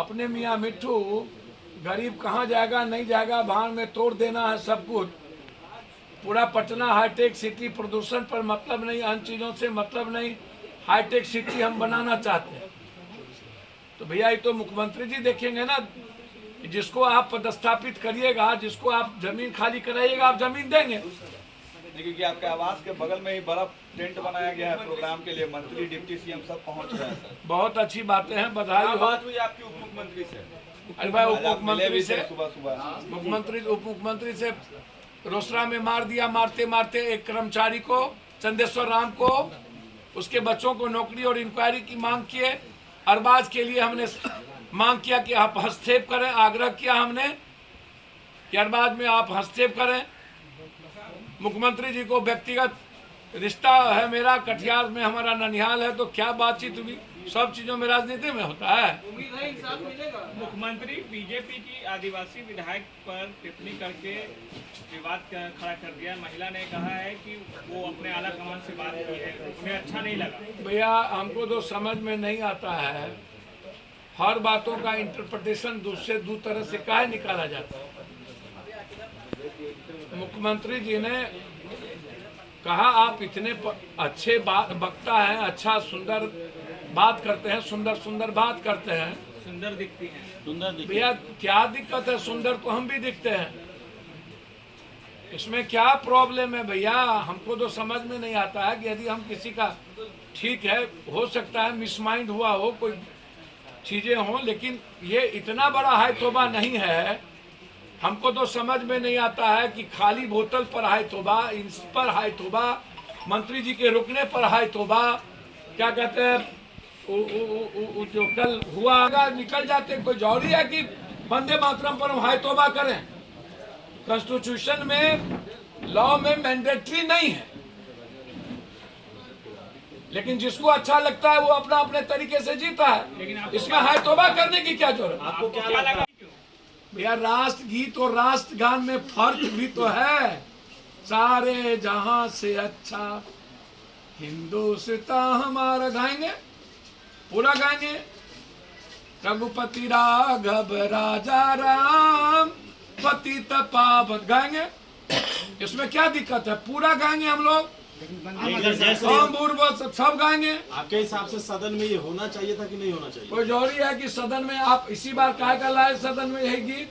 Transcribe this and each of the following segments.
अपने मियाँ मिट्ठू गरीब कहाँ जाएगा नहीं जाएगा, भान में तोड़ देना है सब कुछ। पूरा पटना हाईटेक सिटी, प्रदूषण पर मतलब नहीं, अन्य चीज़ों से मतलब नहीं, हाईटेक सिटी हम बनाना चाहते हैं। तो भैया ये तो मुख्यमंत्री जी देखेंगे ना, जिसको आप पदस्थापित करिएगा, जिसको आप जमीन खाली कराइएगा, आप जमीन देंगे। क्योंकि आपके आवास के बगल में ही बड़ा टेंट बनाया गया है प्रोग्राम के लिए, मंत्री डिप्टी सीएम सब पहुंच रहे हैं सर। बहुत अच्छी बातें हैं, बधाई हो। बात हुई आपकी उप मुख्यमंत्री से? अरे भाई, उप मुख्यमंत्री से सुबह मुख्यमंत्री उप मुख्यमंत्री से रोसड़ा में मार दिया, मारते मारते एक कर्मचारी को, चंदेश्वर राम को, उसके बच्चों को नौकरी और इंक्वायरी की मांग किए। अरबाज के लिए हमने मांग किया कि आप हस्तक्षेप करें, आग्रह किया हमने कि अरबाज में आप हस्तक्षेप करें। मुख्यमंत्री जी को व्यक्तिगत रिश्ता है मेरा, कटिहार में हमारा ननिहाल है, तो क्या बातचीत हुई, सब चीजों में राजनीति में होता है। उम्मीद है इंसाफ मिलेगा। मुख्यमंत्री बीजेपी की आदिवासी विधायक पर टिप्पणी करके विवाद खड़ा कर दिया। महिला ने कहा है कि वो अपने आला कमान से बात की है, उन्हें अच्छा नहीं लगा। भैया हमको तो समझ में नहीं आता है, हर बातों का इंटरप्रिटेशन दूसरे दो तरह से काहे निकाला जाता है। मुख्यमंत्री जी ने कहा आप इतने अच्छे बात वक्ता हैं, अच्छा सुंदर बात करते हैं, सुंदर सुंदर बात करते हैं, सुंदर दिखती है, सुंदर दिखती भैया क्या दिक्कत है, सुंदर तो हम भी दिखते हैं, इसमें क्या प्रॉब्लम है भैया। हमको तो समझ में नहीं आता है कि यदि हम किसी का, ठीक है हो सकता है मिसमाइंड हुआ हो, कोई चीजें हों, लेकिन ये इतना बड़ा हाय तौबा नहीं है। हमको तो समझ में नहीं आता है कि खाली बोतल पर हाय तौबा, इस पर हाय तौबा, मंत्री जी के रुकने पर हाय तौबा, क्या कहते हैं जो कल हुआ निकल जाते। कोई जरूरी है कि वंदे मातरम पर हम हाय तौबा करें? कॉन्स्टिट्यूशन में, लॉ में मैंडेटरी नहीं है, लेकिन जिसको अच्छा लगता है वो अपना अपने तरीके से जीता है, इसमें हाय तौबा करने की क्या जरूरत? आपको क्या लगा? भैया राष्ट्र गीत और राष्ट्र गान में फर्क भी तो है। सारे जहां से अच्छा हिंदुस्तान हमारा गाएंगे, पूरा गाएंगे। रघुपति राघव राजा राम पतित पावन गाएंगे, इसमें क्या दिक्कत है? पूरा गाएंगे हम लोग, सब गाएंगे। आपके हिसाब से सदन में ये होना चाहिए था कि नहीं होना चाहिए? कोई जरूरी है कि सदन में आप इसी बार काहे का लाए सदन में यही गीत?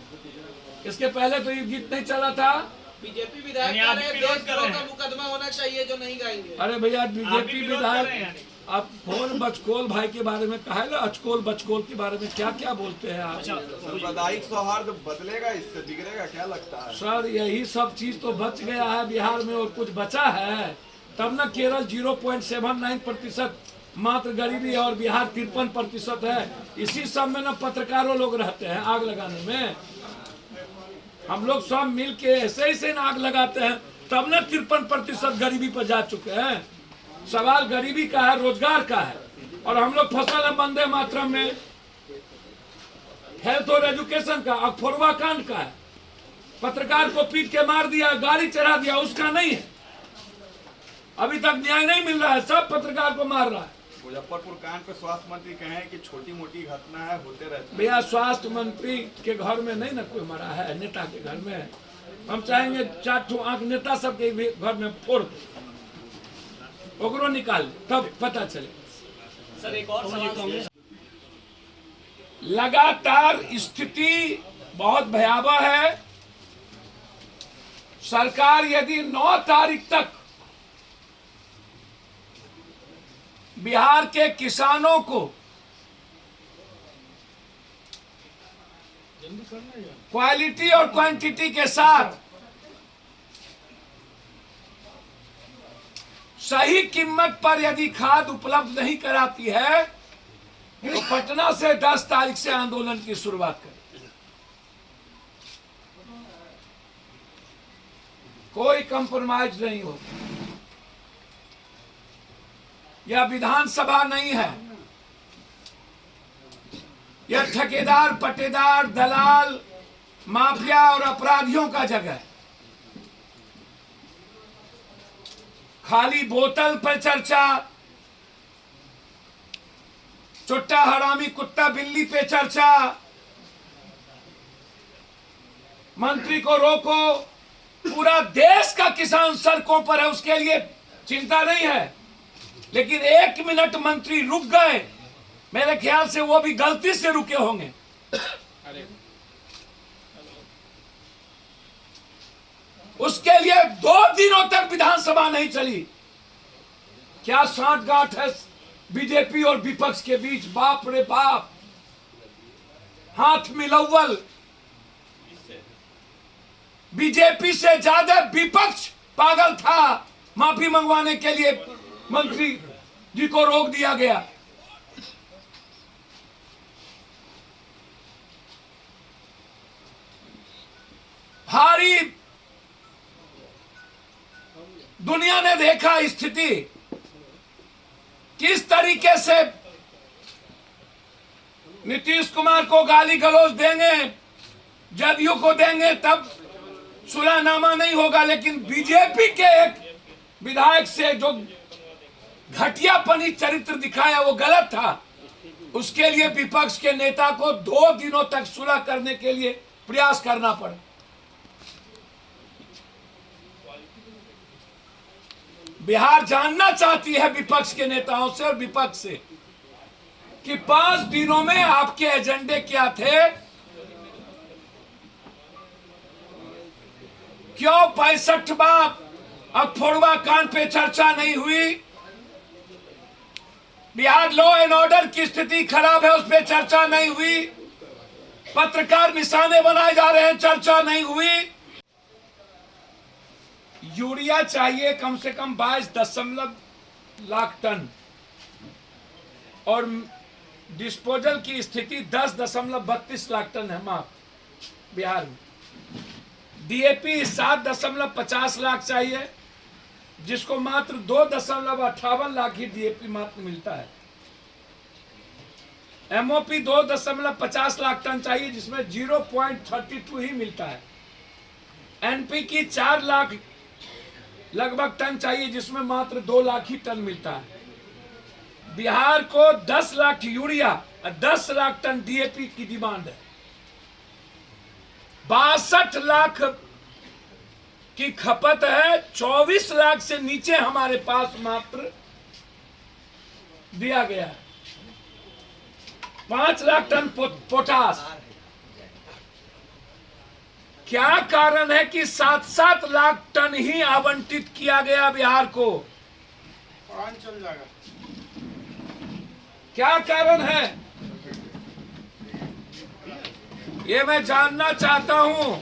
इसके पहले तो ये गीत नहीं चला था। बीजेपी विधायक कह रहे हैं देशद्रोह का मुकदमा होना चाहिए जो नहीं गाएंगे। अरे भैया बीजेपी विधायक, आप कौन बचकोल भाई के बारे में कहा है, अचकोल बचकोल के बारे में क्या क्या बोलते हैं आप? सांप्रदायिक सौहार्द बदलेगा, इससे बिगड़ेगा क्या लगता है? सर यही सब चीज तो बच गया है बिहार में, और कुछ बचा है? तब न केरल 0.79% मात्र गरीबी और बिहार 53% है। इसी सब में न पत्रकारों लोग रहते हैं आग लगाने में। हम लोग सब मिल के ऐसे ही से आग लगाते हैं, तब न 53% गरीबी पर जा चुके हैं। सवाल गरीबी का है, रोजगार का है, और हम लोग फसल है वंदे मातरम में, हेल्थ और एजुकेशन का, अखफोरवा कांड का है। पत्रकार को पीट के मार दिया, गाड़ी चढ़ा दिया, उसका नहीं है। अभी तक न्याय नहीं मिल रहा है, सब पत्रकार को मार रहा है। मुजफ्फरपुर कांड पे स्वास्थ्य मंत्री कहे कि छोटी मोटी घटना है, होते रहते हैं। भैया स्वास्थ्य मंत्री के घर में नहीं ना कोई मरा है, नेता के घर में। हम चाहेंगे 4 आंख नेता सबके भी घर में फोड़ ओकरो निकाल, तब पता चले। सर एक और सवाल, लगातार स्थिति बहुत भयावह है। सरकार यदि 9 तारीख तक बिहार के किसानों को क्वालिटी और क्वांटिटी के साथ सही कीमत पर यदि खाद उपलब्ध नहीं कराती है, तो पटना से 10 तारीख से आंदोलन की शुरुआत करें। कोई कंप्रोमाइज नहीं होगा। यह विधानसभा नहीं है, यह ठेकेदार, पट्टेदार, दलाल, माफिया और अपराधियों का जगह है। खाली बोतल पर चर्चा, चुट्टा हरामी कुत्ता बिल्ली पे चर्चा, मंत्री को रोको। पूरा देश का किसान सड़कों पर है, उसके लिए चिंता नहीं है, लेकिन 1 मिनट मंत्री रुक गए, मेरे ख्याल से वो भी गलती से रुके होंगे। उसके लिए 2 दिनों तक विधानसभा नहीं चली। क्या सांठगांठ है बीजेपी और विपक्ष के बीच, बाप रे बाप, हाथ मिलौवल। बीजेपी से ज्यादा विपक्ष पागल था। माफी मंगवाने के लिए मंत्री जी को रोक दिया गया। भारी दुनिया ने देखा स्थिति किस तरीके से नीतीश कुमार को गाली गलौज देंगे, जदयू को देंगे, तब सुलहनामा नहीं होगा। लेकिन बीजेपी के एक विधायक से जो घटियापनी चरित्र दिखाया वो गलत था। उसके लिए विपक्ष के नेता को 2 दिनों तक सुलह करने के लिए प्रयास करना पड़ा। बिहार जानना चाहती है विपक्ष के नेताओं से और विपक्ष से कि 5 दिनों में आपके एजेंडे क्या थे, क्यों 65वां अखफोड़वा कांड पे चर्चा नहीं हुई, बिहार लॉ एंड ऑर्डर की स्थिति खराब है उस पर चर्चा नहीं हुई, पत्रकार निशाने बनाए जा रहे हैं, चर्चा नहीं हुई। यूरिया चाहिए कम से कम 22 लाख टन और डिस्पोजल की स्थिति 10.32 लाख टन है बिहार में। डीएपी 7.50 लाख चाहिए, जिसको मात्र 2.58 लाख ही डीएपी मात्र मिलता है। एमओपी 2.50 लाख टन चाहिए, जिसमें 0.32 ही मिलता है। एनपीकी 4 लाख लगभग टन चाहिए, जिसमें मात्र 2 लाख ही टन मिलता है। बिहार को 10 लाख यूरिया और 10 लाख टन डीएपी की डिमांड है। 62 लाख की खपत है, 24 लाख से नीचे हमारे पास मात्र दिया गया है। 5 लाख टन पोटास। क्या कारण है कि 7-7 लाख टन ही आवंटित किया गया बिहार को? चल जाएगा। क्या कारण है ये मैं जानना चाहता हूं।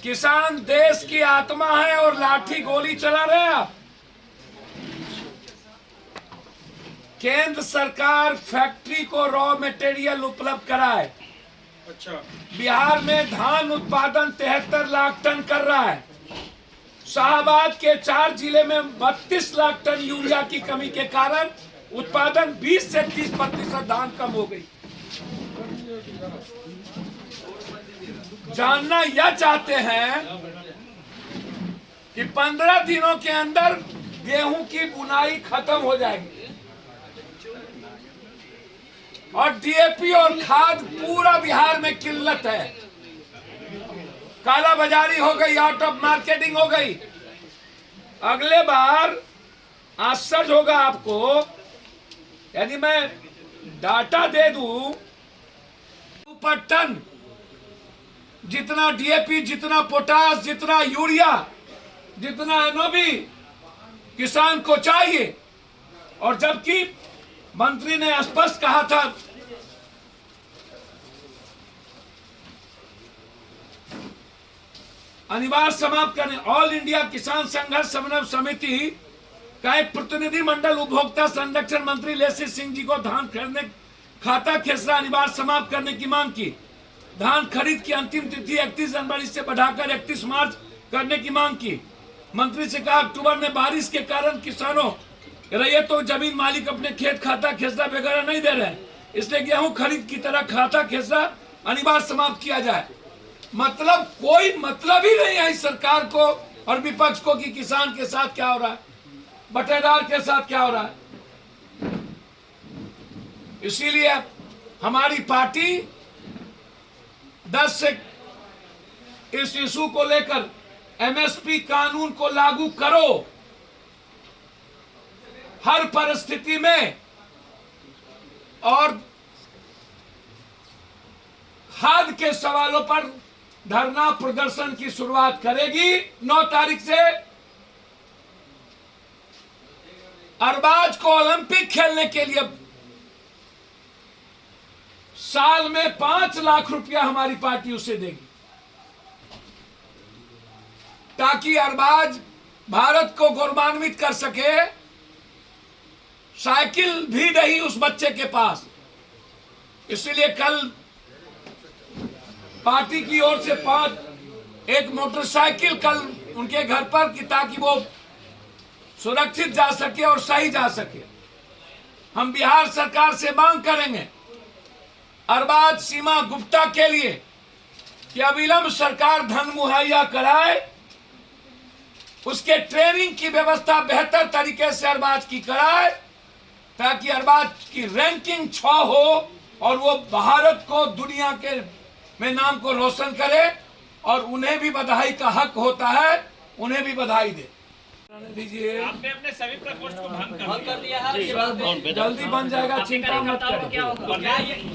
किसान देश की आत्मा है और लाठी गोली चला रहे हैं आप। केंद्र सरकार फैक्ट्री को रॉ मटेरियल उपलब्ध कराए। अच्छा, बिहार में धान उत्पादन 73 लाख टन कर रहा है। शाहबाद के 4 जिले में 32 लाख टन यूरिया की कमी के कारण उत्पादन 20 से 30% धान कम हो गई। जानना यह चाहते हैं कि 15 दिनों के अंदर गेहूं की बुनाई खत्म हो जाएगी और डीएपी और खाद पूरा बिहार में किल्लत है। काला बाजारी हो गई, आउट ऑफ मार्केटिंग हो गई। अगले बार आश्चर्य होगा आपको, यदि मैं डाटा दे दूं पर टन जितना डीएपी, जितना पोटास, जितना यूरिया, जितना एनओबी किसान को चाहिए, और जबकि मंत्री ने स्पष्ट कहा था अनिवार्य समाप्त करने। ऑल इंडिया किसान संघर्ष समन्वय समिति का एक प्रतिनिधि मंडल उपभोक्ता संरक्षण मंत्री लेसी सिंह जी को धान खरीदने खाता खेसरा अनिवार्य समाप्त करने की मांग की। धान खरीद की अंतिम तिथि 31 जनवरी से बढ़ाकर 31 मार्च करने की मांग की। मंत्री से कहा अक्टूबर में बारिश के कारण किसानों रहिए तो जमीन मालिक अपने खेत खाता खेसरा वगैरह नहीं दे रहे हैं, इसलिए गेहूं खरीद की तरह खाता खेसरा अनिवार्य समाप्त किया जाए। मतलब कोई मतलब ही नहीं है इस सरकार को और विपक्ष को कि किसान के साथ क्या हो रहा है, बटेदार के साथ क्या हो रहा है। इसीलिए हमारी पार्टी 10 से इस इशू को लेकर एमएसपी कानून को लागू करो, हर परिस्थिति में, और खाद के सवालों पर धरना प्रदर्शन की शुरुआत करेगी 9 तारीख से। अरबाज को ओलंपिक खेलने के लिए साल में 5 लाख रुपया हमारी पार्टी उसे देगी, ताकि अरबाज भारत को गौरवान्वित कर सके। साइकिल भी नहीं उस बच्चे के पास, इसलिए कल पार्टी की ओर से 1 मोटरसाइकिल कल उनके घर पर, कि ताकि वो सुरक्षित जा सके और सही जा सके। हम बिहार सरकार से मांग करेंगे अरबाज सीमा गुप्ता के लिए कि अविलंब सरकार धन मुहैया कराए, उसके ट्रेनिंग की व्यवस्था बेहतर तरीके से अरबाज की कराए, ताकि अरबाज की रैंकिंग 6 हो और वो भारत को दुनिया के में नाम को रोशन करे। और उन्हें भी बधाई का हक होता है, उन्हें भी बधाई दे दीजिए। आपने अपने सभी प्रकोष्ठ को भंग कर दिया है। जल्दी बन जाएगा, चिंता मत करिए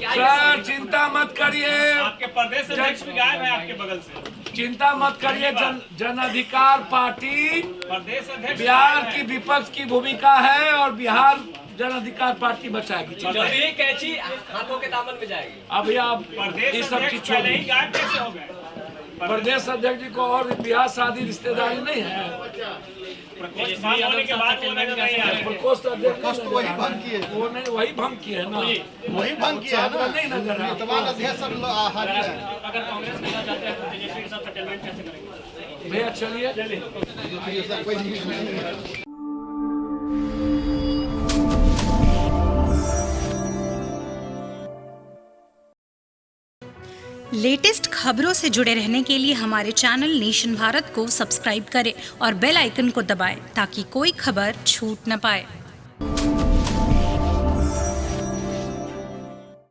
सर, चिंता मत करिए। आपके प्रदेश अध्यक्ष भी गायब है आपके बगल से। चिंता मत करिए। जन अधिकार पार्टी प्रदेश अध्यक्ष बिहार की विपक्ष की भूमिका है और बिहार जन अधिकार पार्टी बचाएगी। जल्दी कैची हाथों के दामन में जाएगी। अभी आप प्रदेश ये सब अध्यक्ष चीज पहले ही छोड़िए। गायब कैसे हो गए? प्रदेश अध्यक्ष जी को और बिहार शादी रिश्तेदारी नहीं है। प्रकोष्ठ भंग होने के बाद वो नजर नहीं आ रहे। प्रकोष्ठ अध्यक्ष वही भंग किए, वो नहीं, वही भंग किए ना, वही भंग किया है ना। नहीं नजर आ वर्तमान अध्यक्ष सब हाजिर है। अगर कांग्रेस करना चाहते हैं तो तेजस्वी के साथ सेटलमेंट कैसे करेंगे? भैया चलिए। कोई नहीं है। लेटेस्ट खबरों से जुड़े रहने के लिए हमारे चैनल नेशन भारत को सब्सक्राइब करें और बेल आइकन को दबाएं ताकि कोई खबर छूट न पाए।